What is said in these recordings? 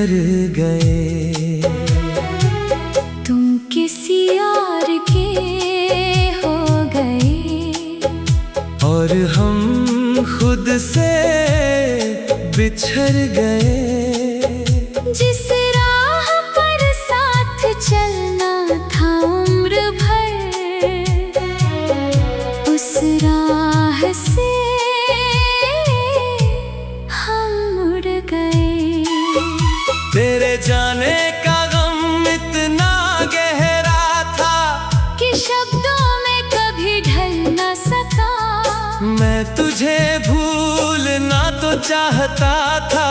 बिखर गए। तुम किसी और के हो गए और हम खुद से बिछड़ गए। जिस राह पर साथ चलना था उम्र भर, उस राह से हम मुड़ गए। तेरे जाने का गम इतना गहरा था कि शब्दों में कभी ढल न सका। मैं तुझे भूलना तो चाहता था,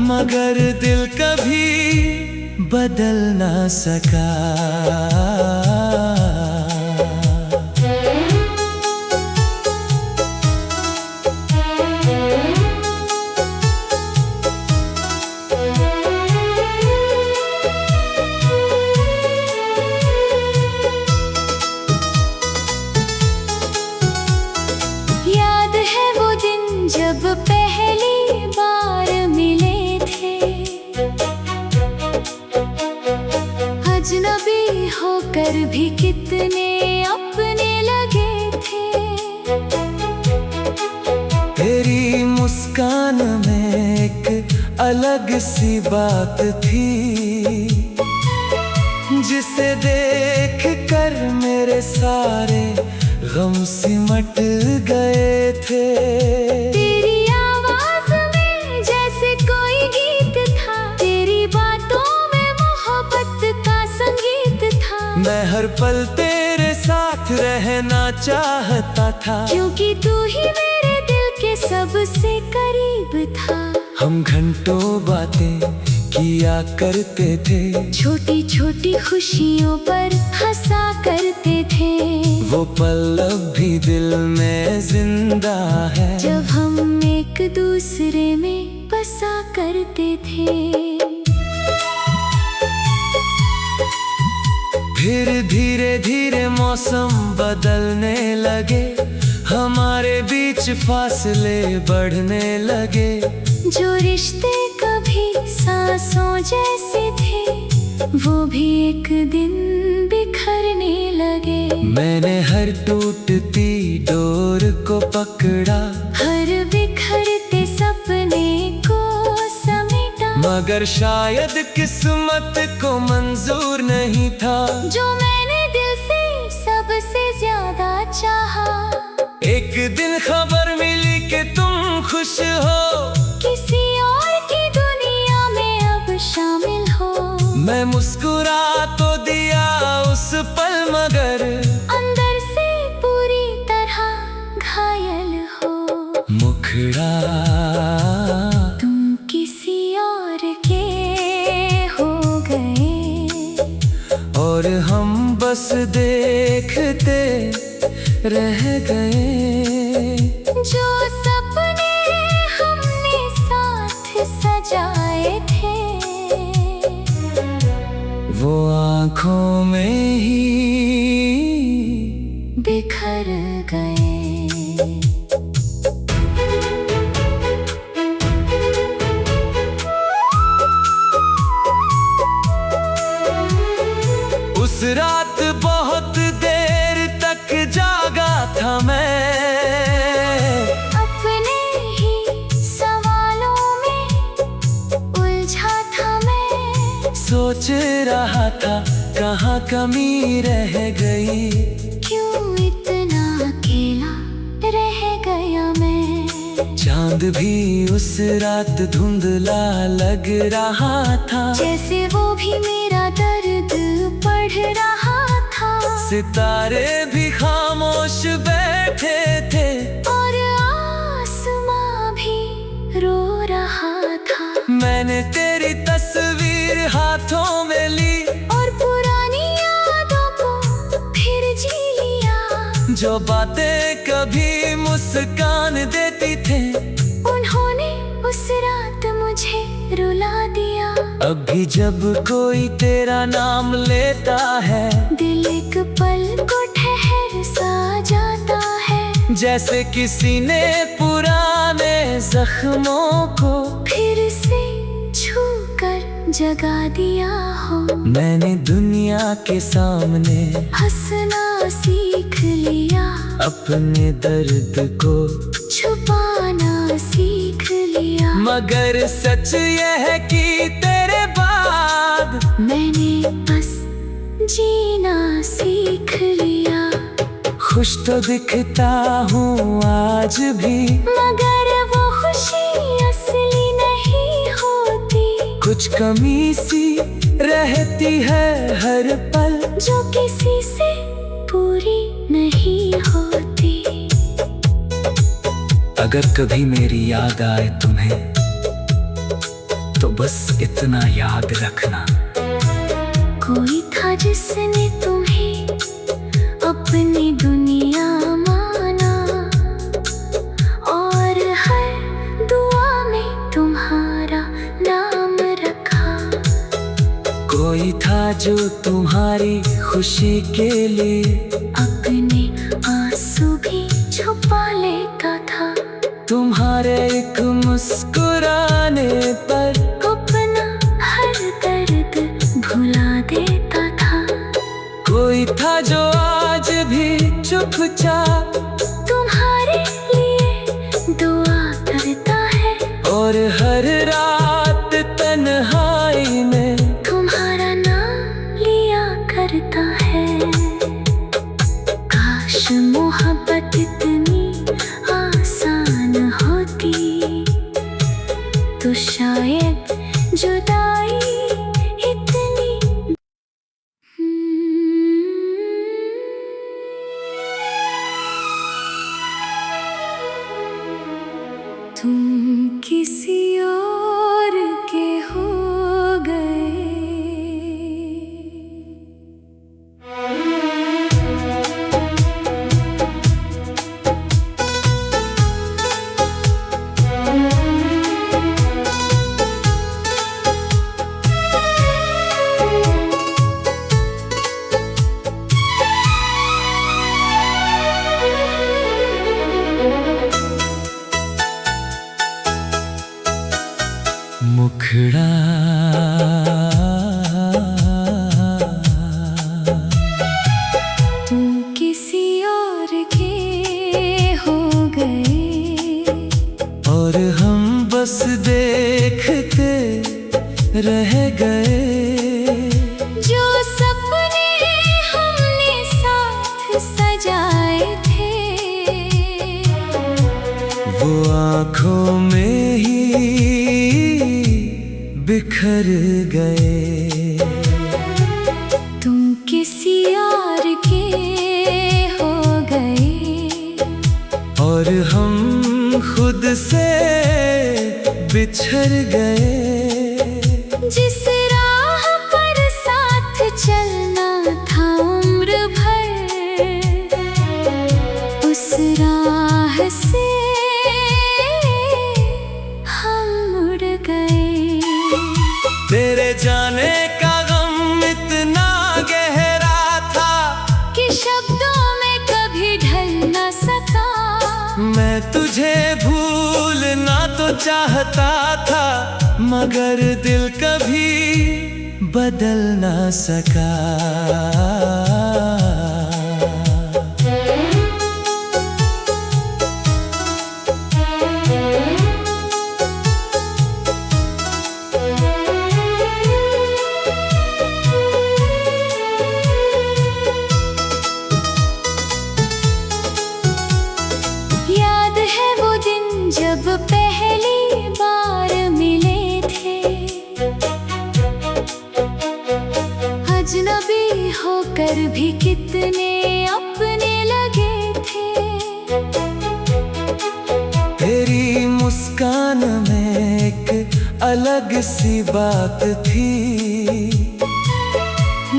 मगर दिल कभी बदल ना सका। याद है वो दिन जब पहली बार मिले थे, अजनबी होकर भी कितने अपने लगे थे। तेरी मुस्कान में एक अलग सी बात थी, जिसे देख कर मेरे सारे गम सिमट गए थे। तेरी आवाज में जैसे कोई गीत था, तेरी बातों में मोहब्बत का संगीत था। मैं हर पल तेरे साथ रहना चाहता था, क्योंकि तू ही मेरे दिल के सबसे करीब था। हम घंटों बातें किया करते थे, छोटी छोटी खुशियों पर हंसा करते थे। वो पल अब भी दिल में जिंदा है, जब हम एक दूसरे में बसा करते थे। फिर धीरे धीरे मौसम बदलने लगे, हमारे बीच फासले बढ़ने लगे। जो रिश्ते कभी सांसों जैसे थे, वो भी एक दिन बिखरने लगे। मैंने हर टूटती डोर को पकड़ा, हर बिखरते सपने को समेटा। मगर शायद किस्मत को मंजूर नहीं था, जो मैंने दिल से सबसे ज्यादा चाहा। एक दिन खबर मिली कि तुम खुश हो, किसी और की दुनिया में अब शामिल हो। मैं मुस्कुरा तो दिया उस पल, मगर अंदर से पूरी तरह घायल हो। मुखड़ा तुम किसी और के हो गए और हम बस देखते रह गए। जो सपने हमने साथ सजाए थे, वो आँखों में ही बिखर गए। उस रात बहुत देर तक जागा था मैं, अपने ही सवालों में उलझा था मैं। सोच रहा था कहाँ कमी रह गई, क्यों इतना अकेला रह गया मैं। चांद भी उस रात धुंधला लग रहा था, जैसे वो भी मेरा दर्द पढ़ रहा था। सितारे भी खामोश बैठे थे, और आसमां भी रो रहा था। मैंने तेरी तस्वीर हाथों में ली, और पुरानी यादों को फिर जी लिया। जो बातें कभी मुस्कान देती थे, उन्होंने उस रात मुझे रुला दिया। अभी जब कोई तेरा नाम लेता है, दिल एक पल को ठहर सा जाता है। जैसे किसी ने पुराने जख्मों को फिर से छू कर जगा दिया हो। मैंने दुनिया के सामने हंसना सीख लिया, अपने दर्द को छुपाना सीख लिया। मगर सच यह है कि तेरे बाद मैंने बस जीना सीख लिया। खुश तो दिखता हूँ आज भी, मगर वो खुशी असली नहीं होती। कुछ कमी सी रहती है हर पल, जो किसी से पूरी नहीं होती। अगर कभी मेरी याद आए तुम्हें, तो बस इतना याद रखना, कोई था जिसने तुम्हें अपनी दुनिया माना, और हर दुआ में तुम्हारा नाम रखा। कोई था जो तुम्हारी खुशी के लिए अपने आंसू भी छुपा लेता था। तुम्हारे एक मुस्कुराने पर अपना हर दर्द भुला देता था। कोई था जो आज भी चुपचाप तुम्हारे लिए दुआ करता है, और हर रात तन्हाई में तुम्हारा नाम लिया करता है। काश मोहब्बत इतनी आसान होती, तो शायद जुदाई इतनी। तुम किसी और के हो गए। मुखड़ा तुम किसी और के हो गए, और हम बस देखते रह गए। जो सपने हमने साथ सजाए थे, वो आँखों में ही बिखर गए। तुम किसी और के हो गए, और हम खुद से बिछड़ गए। जिस राह पर साथ चलना था उम्र भर, उस राह से हम मुड़ गए। तेरे जाने का गम इतना गहरा था कि शब्दों में कभी ढल न सका। मैं तुझे भूलना तो चाहता था, मगर दिल कभी बदल ना सका। याद है वो दिन जब पहली बार मिले थे, अजनबी होकर भी कितने अपने लगे थे। तेरी मुस्कान में एक अलग सी बात थी,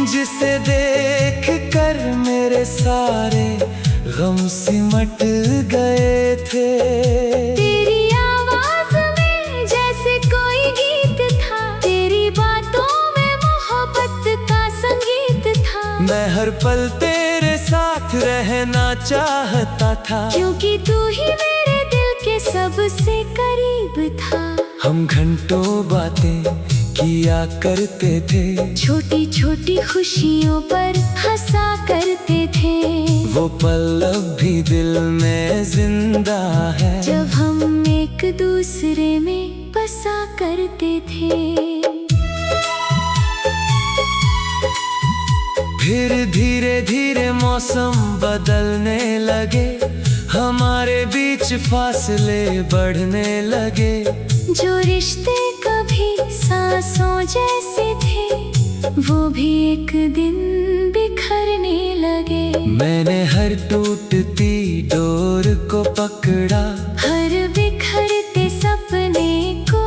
जिसे देख कर मेरे सारे गम सिमट गए थे। तेरी आवाज में जैसे कोई गीत था, तेरी बातों में मोहब्बत का संगीत था। मैं हर पल तेरे साथ रहना चाहता था, क्योंकि तू ही मेरे दिल के सबसे करीब था। हम घंटों बातें किया करते थे। छोटी छोटी खुशियों पर हंसा करते थे। वो पल अब भी दिल में जिंदा है, जब हम एक दूसरे में बसा करते थे। फिर धीरे धीरे मौसम बदलने लगे, हमारे बीच फासले बढ़ने लगे। जो रिश्ते कभी सांसों जैसे थे, वो भी एक दिन बिखरने लगे। मैंने हर टूटती डोर को पकड़ा, हर बिखरते सपने को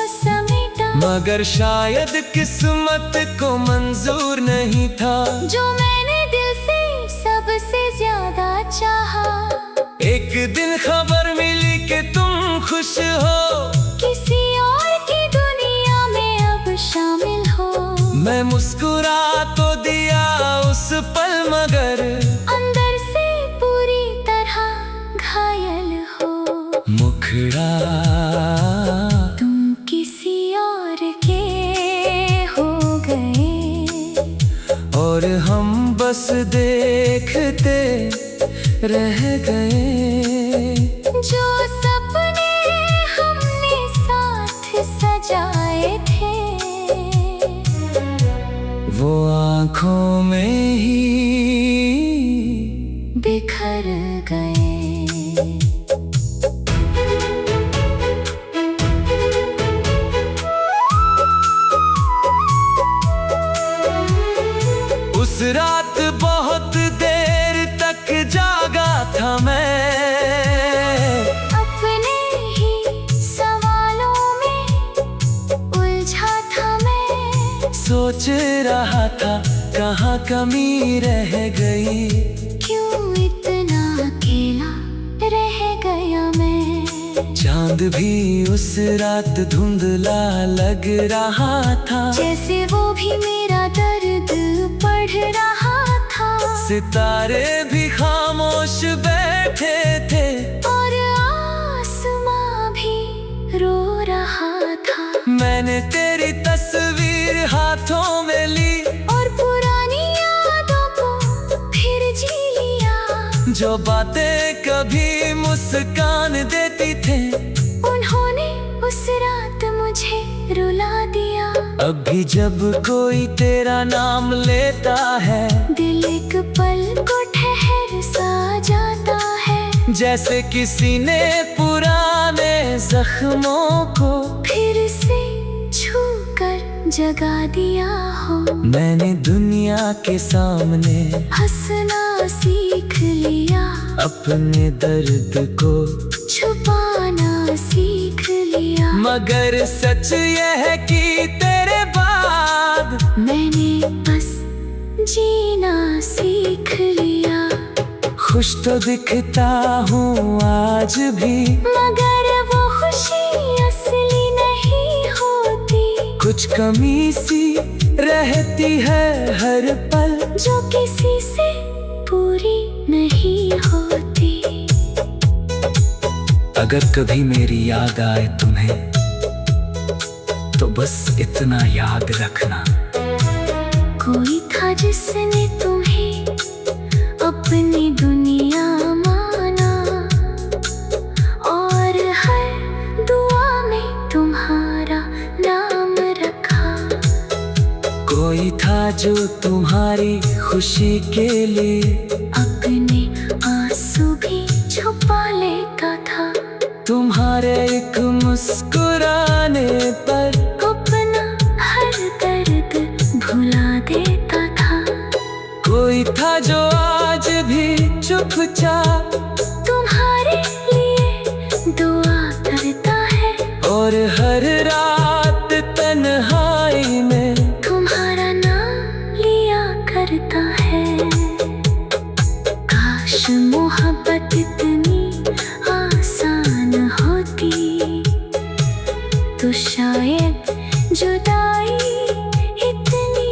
समेटा। मगर शायद किस्मत को मंजूर नहीं था जो मैंने दिल से सबसे ज्यादा चाहा। एक दिन खबर मिली कि तुम खुश हो, किसी और की दुनिया में अब शामिल हो। मैं मुस्कुरा तो दिया उस पल, मगर अंदर से पूरी तरह घायल हो। मुखड़ा तुम किसी और के हो गए, और हम बस देखते रह गए। जो सपने हमने साथ सजाए थे, वो आँखों में ही बिखर गए। उस रात बहुत देर तक जागा था मैं, अपने ही सवालों में उलझा था मैं। सोच रहा था कहाँ कमी रह गई, क्यों इतना अकेला रह गया मैं। चांद भी उस रात धुंधला लग रहा था, जैसे वो भी मेरा दर्द पढ़ रहा था। सितारे भी खामोश बैठे थे, और आसमां भी रो रहा था। मैंने तेरी तस्वीर हाथों में ली, और पुरानी यादों को फिर जी लिया। जो बातें कभी मुस्कान देती थे, उन्होंने उस रात मुझे रुला दिया। अभी जब कोई तेरा नाम लेता है, दिल एक पल को ठहर सा जाता है। जैसे किसी ने पुराने जख्मों को फिर से छू कर जगा दिया हो। मैंने दुनिया के सामने हंसना सीख लिया, अपने दर्द को छुपाना सीख लिया। मगर सच यह है कि तेरे बाद मैंने बस जीना सीख लिया। खुश तो दिखता हूँ आज भी, मगर वो खुशी असली नहीं होती। कुछ कमी सी रहती है हर पल, जो किसी से पूरी नहीं होती। अगर कभी मेरी याद आए तुम्हें, तो बस इतना याद रखना, कोई था जिसने तुम्हें अपनी दुनिया माना। और हर दुआ में तुम्हारा नाम रखा। कोई था जो तुम्हारी खुशी के लिए अपने आंसू भी छुपा लेता था। तुम्हारे एक मुस्कुराने पर अपना हर दर्द भुला देता था। कोई था जो आज भी चुपचाप तुम्हारे लिए दुआ करता है। और हर रात तन्हाई में तुम्हारा नाम लिया करता है। काश मोहब्बत इतनी आसान होती, तो शायद जुदाई इतनी।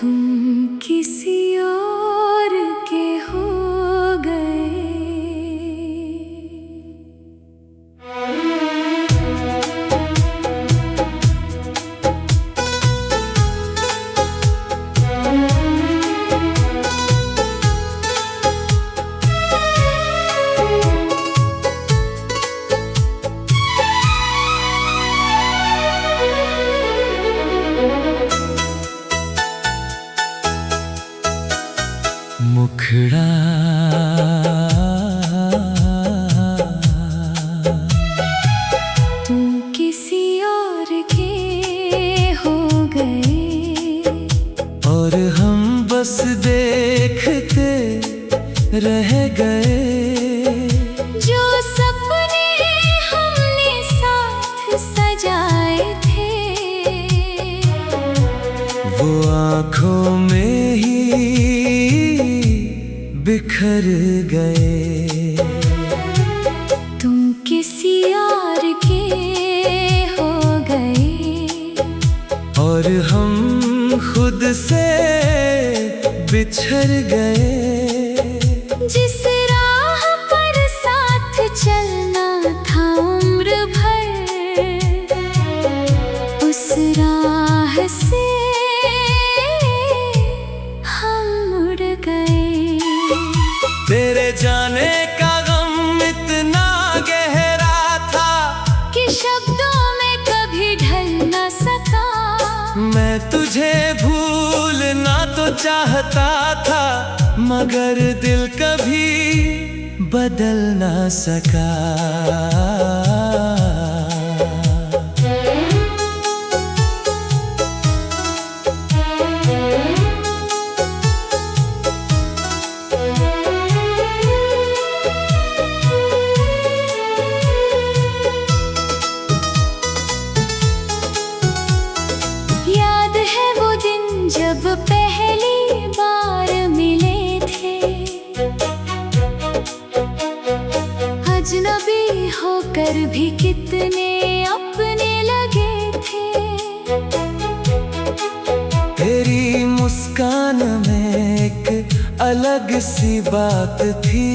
तुम किसी और के हो गुजर गए। जिस राह पर साथ चलना था उम्र भर, उस राह से हम मुड़ गए। तेरे जाने का गम इतना गहरा था कि शब्दों में कभी ढल न सका। मैं तुझे भूलना तो चाहता था, मगर दिल कभी बदल ना सका। याद है वो दिन जब पहली बार मिले थे, अजनबी होकर भी कितने अपने लगे थे। तेरी मुस्कान में एक अलग सी बात थी,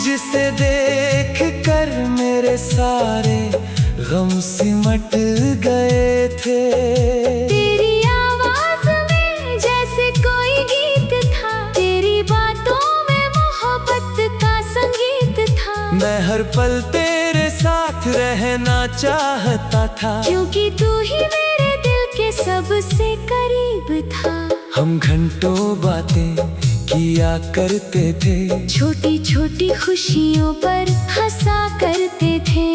जिसे देख कर मेरे सारे गम सिमट गए थे। तेरी आवाज में जैसे कोई गीत था, तेरी बातों में मोहब्बत का संगीत था। मैं हर पल तेरे साथ रहना चाहता था, क्योंकि तू ही मेरे दिल के सबसे करीब था। हम घंटों बातें किया करते थे, छोटी छोटी खुशियों पर हंसा करते थे।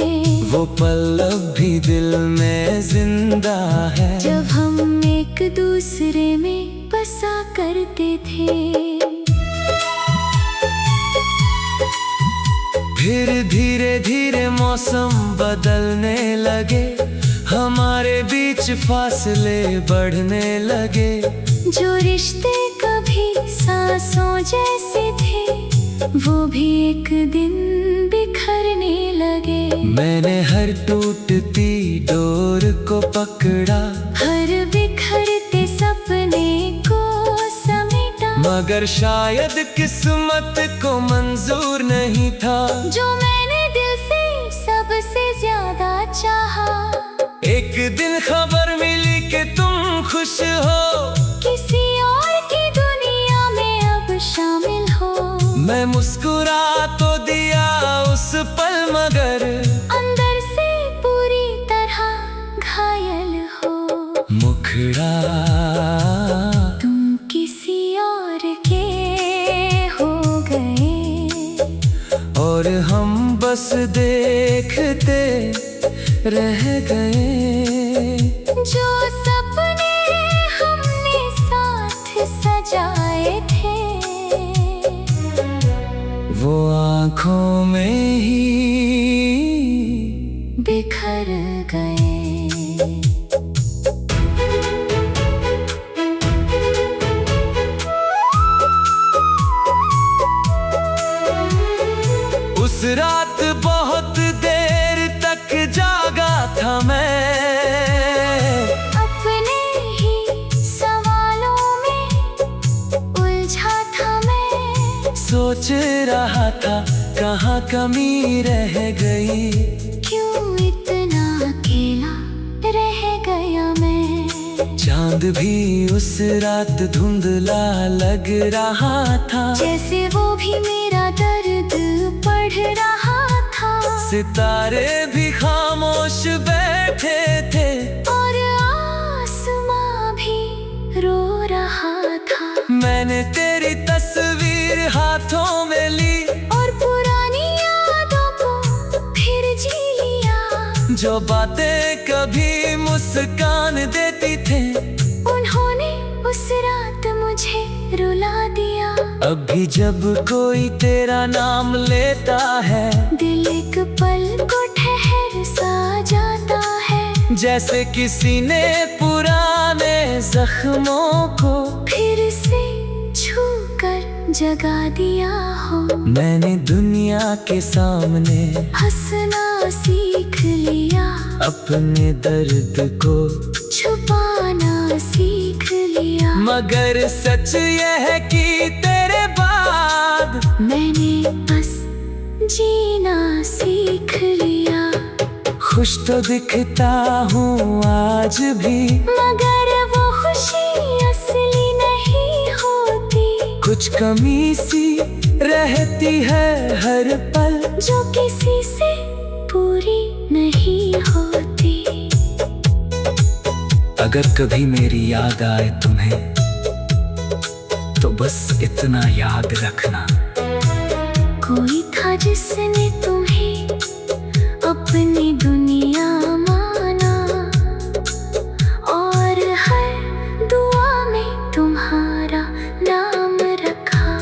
वो पल अब भी दिल में जिंदा है, जब हम एक दूसरे में बसा करते थे। फिर धीरे धीरे मौसम बदलने लगे, हमारे बीच फासले बढ़ने लगे। जो रिश्ते कभी सांसों जैसे थे, वो भी एक दिन बिखरने लगे। मैंने हर टूटती डोर को पकड़ा, हर बिखरते सपने को समेटा। मगर शायद किस्मत को मंजूर नहीं था, जो मैंने दिल से सबसे ज्यादा चाहा। एक दिन खबर मिली कि तुम खुश हो, किसी और की दुनिया में अब शामिल हो। मैं मुस्कुरा तो दिया उस पल, मगर अंदर से पूरी तरह घायल हो। मुखड़ा तुम किसी और के हो गए, और हम बस देखते रह गए। जो सपने हमने साथ सजाए थे, वो आँखों में ही बिखर गए। उस रात बहुत देर तक जागा था मैं, अपने ही सवालों में उलझा था मैं। सोच रहा था कहाँ कमी रह गई, क्यों इतना अकेला रह गया मैं। चांद भी उस रात धुंधला लग रहा था, जैसे वो भी मेरा दर्द पढ़ रहा था। सितारे भी खामोश बैठे थे, और आसमां भी रो रहा था। मैंने तेरी तस्वीर हाथों में ली, और पुरानी यादों को फिर जी लिया। जो बातें कभी मुस्कान देती थे, उन्होंने उस रात मुझे रुला दिया। अब भी जब कोई तेरा नाम लेता है, दिल एक पल को ठहर सा जाता है। जैसे किसी ने पुराने जख्मों को फिर से छू कर जगा दिया हो। मैंने दुनिया के सामने हंसना सीख लिया, अपने दर्द को छुपाना सीख लिया। मगर सच यह है कि तेरे बाद मैंने बस जीना सीख लिया। खुश तो दिखता हूँ आज भी, मगर वो खुशी असली नहीं होती। कुछ कमी सी रहती है हर पल, जो किसी से पूरी नहीं होती। अगर कभी मेरी याद आए तुम्हें तो बस इतना याद रखना, कोई था जिसने तुम्हें अपनी दुनिया माना, और हर दुआ में तुम्हारा नाम रखा।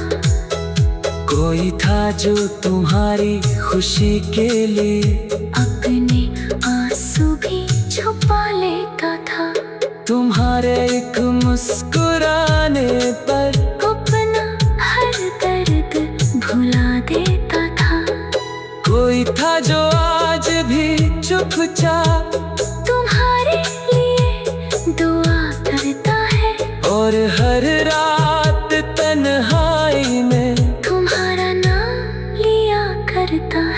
कोई था जो तुम्हारी खुशी के लिए अपने आंसू भी छुपा लेता था। तुम्हारे एक मुस्कुराने पर अपना हर दर्द भुला देता था। कोई था जो आज भी चुपचाप तुम्हारे लिए दुआ करता है, और हर रात तन्हाई में तुम्हारा नाम लिया करता है।